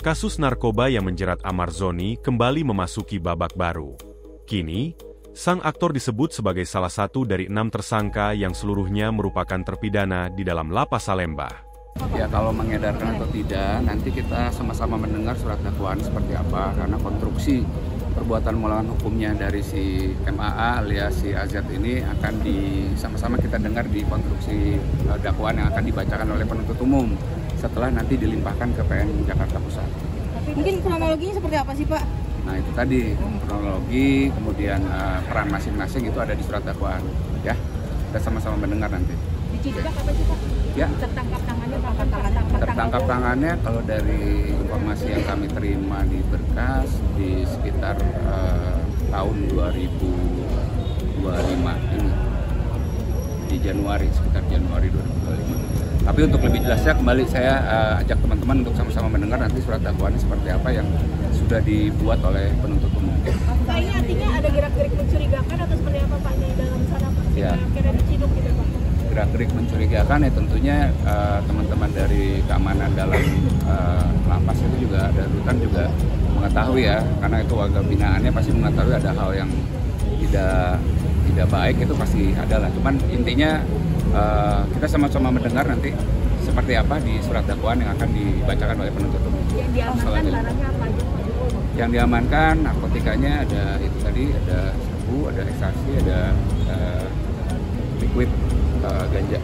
Kasus narkoba yang menjerat Ahmad Zoni kembali memasuki babak baru. Kini, sang aktor disebut sebagai salah satu dari 6 tersangka yang seluruhnya merupakan terpidana di dalam lapas Salemba. Ya, kalau mengedarkan atau tidak, nanti kita sama-sama mendengar surat dakwaan seperti apa, karena konstruksi perbuatan melawan hukumnya dari si MAA alias si AZ ini akan sama-sama kita dengar di konstruksi dakwaan yang akan dibacakan oleh penuntut umum setelah nanti dilimpahkan ke PN Jakarta Pusat. Mungkin kronologinya seperti apa sih, Pak? Nah, itu tadi kronologi, kemudian peran masing-masing itu ada di surat dakwaan, ya. Kita sama-sama mendengar nanti. Diciduk apa sih, Pak? Ya. Tertangkap tangannya kalau dari informasi yang kami terima di berkas di sekitar tahun 2025 ini, di Januari, sekitar Januari 2025. Tapi untuk lebih jelasnya kembali saya ajak teman-teman untuk sama-sama mendengar nanti surat dakwaannya seperti apa yang sudah dibuat oleh penuntut umum. Pak, ini artinya ada gerak-gerik mencurigakan atau seperti apa, Pak, di dalam sana, Pak? Ya. Kira diciduk gitu, Pak? Gerak-gerik mencurigakan ya tentunya teman-teman dari keamanan dalam lapas itu juga ada rutan juga mengetahui ya, karena itu warga binaannya pasti mengetahui ada hal yang tidak baik, itu pasti ada lah. Cuman intinya kita sama-sama mendengar nanti seperti apa di surat dakwaan yang akan dibacakan oleh penuntut umum. Yang diamankan barangnya apa aja, Pak? Yang diamankan narkotikanya ada itu tadi, ada sabu, ada ekstasi, ada liquid ganja.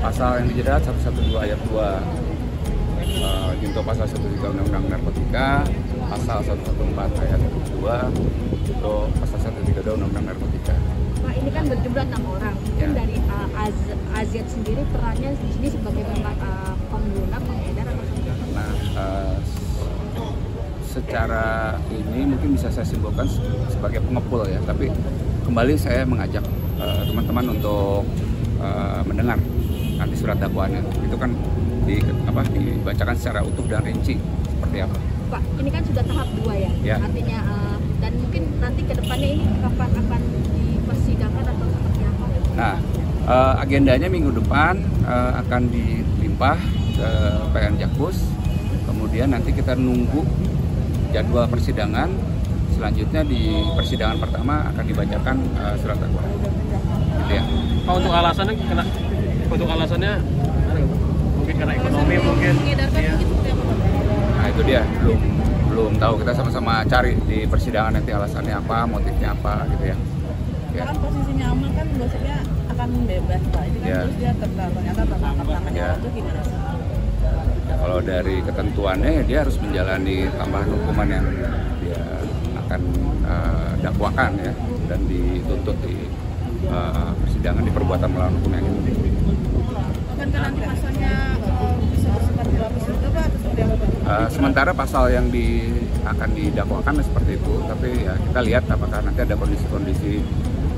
Pasal yang dijerat 112 ayat 2 junto pasal 113 Undang-Undang Narkotika, pasal 114 ayat 2 junto pasal 132 Undang-Undang Narkotika. Pak, ini kan berjumlah 6 orang. Mungkin Ya. dari AZ sendiri perannya di sini sebagai pengguna, pengedar atau seperti apa? Nah, secara ini mungkin bisa saya simpulkan sebagai pengepul ya, tapi kembali saya mengajak teman-teman untuk mendengar nanti surat dakwaannya. Itu kan dibacakan secara utuh dan rinci seperti apa. Pak, ini kan sudah tahap 2 ya? Ya. Artinya, dan mungkin nanti ke depannya ini kapan akan dipersidangan atau seperti apa? Nah, agendanya minggu depan akan dilimpah ke PN Jakpus. Kemudian nanti kita nunggu jadwal persidangan. Selanjutnya di persidangan pertama akan dibacakan surat dakwaan. Gitu ya. Untuk alasannya mungkin karena ekonomi mungkin. Mengedarkan Iya. mungkin seperti apa, Pak? Nah, itu dia belum tahu, kita sama-sama cari di persidangan nanti alasannya apa, motifnya apa gitu ya. Ya. Kan posisinya aman kan gosipnya akan bebas, Pak. Ini kan Ya. terus dia ternyata tertangkap tangannya Ya. itu gimana? Ya, kalau dari ketentuannya ya dia harus menjalani tambahan hukuman yang dia akan dakwakan ya, dan dituntut di persidangan di perbuatan melawan hukum yang ini. Bukankah nanti pasalnya bisa bersifat berlapis juga, Pak, atau seperti apa, Pak? Sementara pasal yang akan didakwakan seperti itu, tapi ya kita lihat apakah nanti ada kondisi-kondisi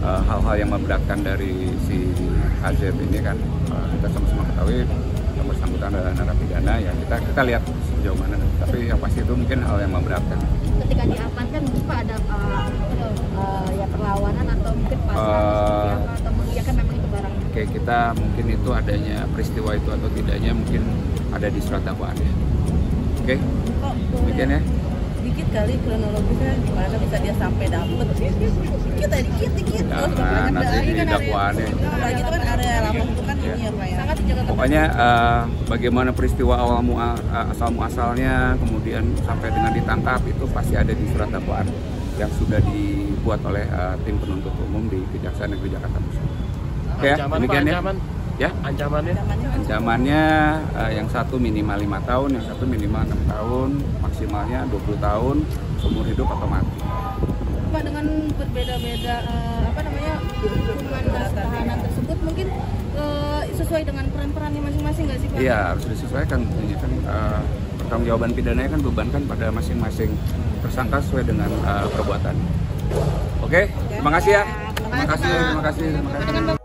hal-hal yang memberatkan dari si AZ ini kan. Kita sama-sama ketahui yang bersangkutan adalah narapidana, ya kita lihat sejauh mana. Tapi yang pasti itu mungkin hal yang memberatkan. Ketika diamankan mungkin, Pak, ada ya perlawanan atau mungkin pasal seperti apa, atau mengiyakan memang itu barang? Oke, kita mungkin itu adanya peristiwa itu atau tidaknya mungkin ada di surat dakwaannya. Oke, Kok demikian ya. dikit kali kronologisnya gimana bisa dia sampai dapet? Dikit terus Jangan nanti ini di kan area, dakwaannya. apalagi itu kan area lapas itu kan Ya. ini ya, Pak ya. Sangat dijaga ketat. Pokoknya bagaimana peristiwa awal asal muasalnya, kemudian sampai dengan ditangkap itu pasti ada di surat dakwaan yang sudah dibuat oleh tim penuntut umum di Kejaksaan Negeri Jakarta Pusat. Oke, ya, Ancaman, Pak, demikian ya. ancaman. Ya, Ancamannya? ancamannya yang satu minimal 5 tahun, yang satu minimal 6 tahun, maksimalnya 20 tahun, seumur hidup atau mati. Pak, dengan berbeda-beda hukuman dan tahanan tersebut mungkin sesuai dengan peran-perannya masing-masing nggak sih, Pak? Iya, harus disesuaikan tentunya kan, pertanggungjawaban pidananya kan bebankan pada masing-masing tersangka sesuai dengan perbuatan. Oke, terima kasih ya. Terima kasih. Dengan Bapak